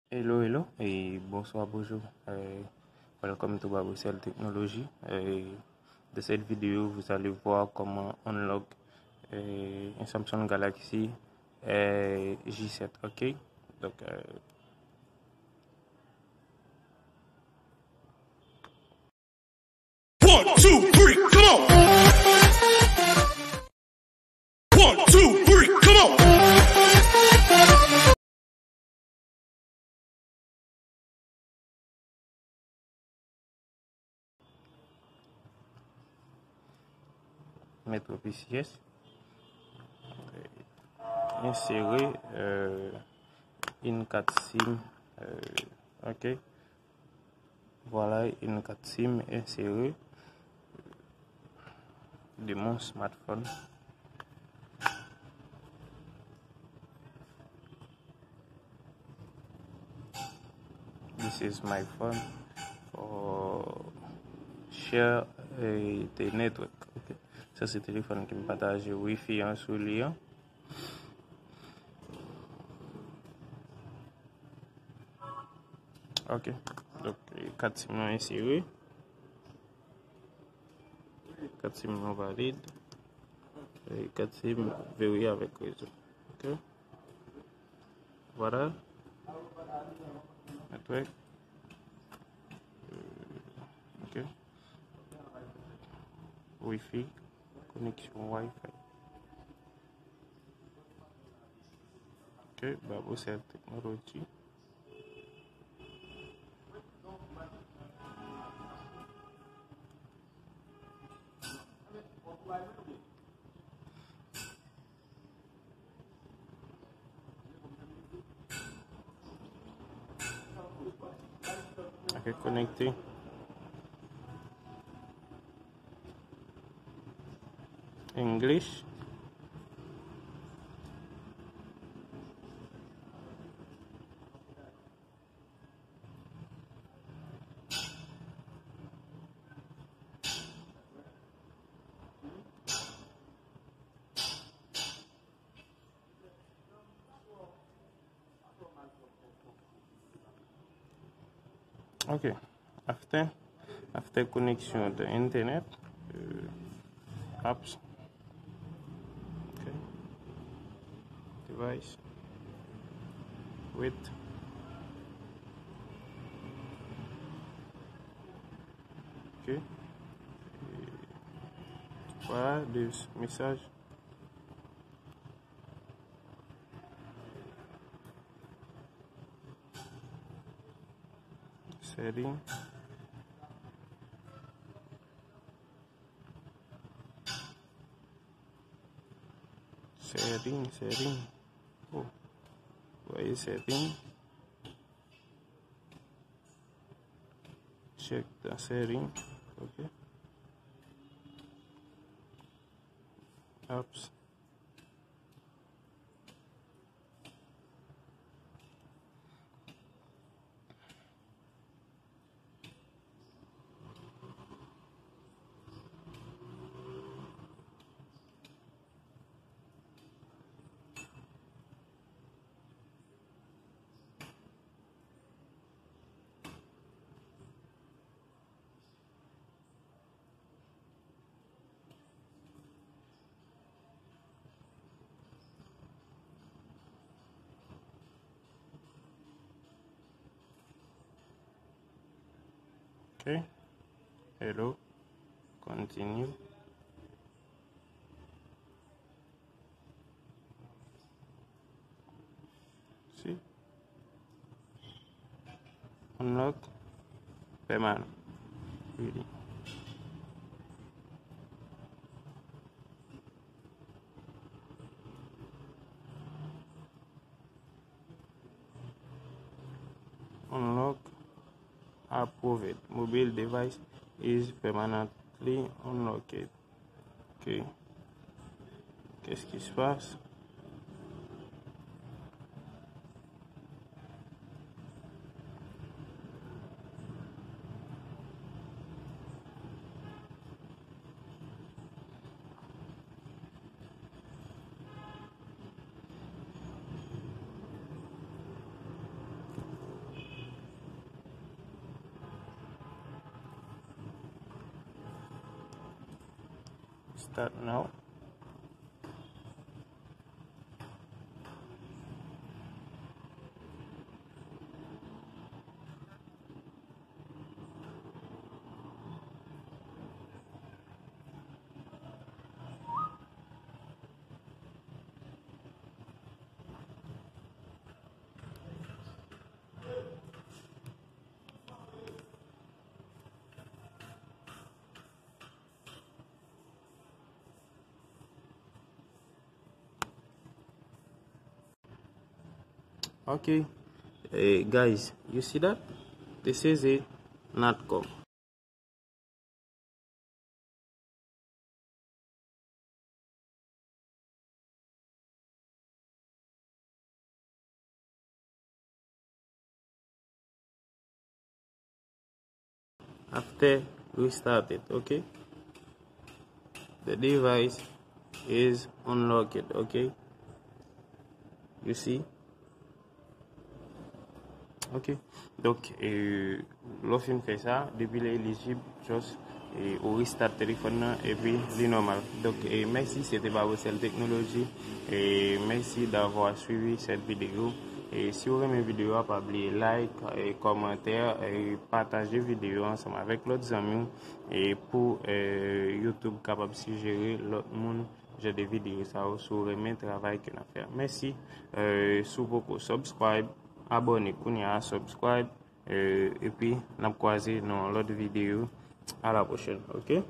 Hello, hello, et bonsoir, bonjour. Welcome to Babocel Technology. De cette vidéo, vous allez voir comment unlock un Samsung Galaxy J7. Ok, donc One, two, three, come on! One, two, three, come on! mettre PCS, insérer une carte SIM. Ok, voilà une carte SIM insérée de mon smartphone. This is my phone for share the network. Okay. Ça c'est le téléphone qui me partage Wi-Fi en sous lien. Ok. Donc 4 SIM non insérés. 4 SIM non valides. Et 4 SIM verrouillés avec réseau. Ok. Voilà. Network. Ok. Wi-Fi. Connexion Wi-Fi. Ok. Babocel Technology. Ok, connecté. English. Okay, after connection to internet, apps, okay, device, with, okay, voilà this message, setting, oh, where is setting, check the setting, okay, apps, okay, hello, continue, see, unlock, permanent, really. Unlock approved. Mobile device is permanently unlocked. Ok. Qu'est-ce qui se passe? start now. Okay, guys, you see that? This is a NATCOM. After we start it, okay, the device is unlocked, okay, you see. Ok, donc l'on fait ça depuis l'éligible, juste au restart téléphone et puis le normal. Donc merci, c'était Babocel Technology et merci d'avoir suivi cette vidéo. Et si vous aimez la vidéo, pas oublier like, et commentaire et partager la vidéo ensemble avec l'autre amis et pour YouTube capable de suggérer l'autre monde j'ai des vidéos ça sur le travail que nous fait. Merci, si vous pouvez subscribe, abonnez à subscribe et puis nous croiser dans l'autre vidéo. À la prochaine, ok?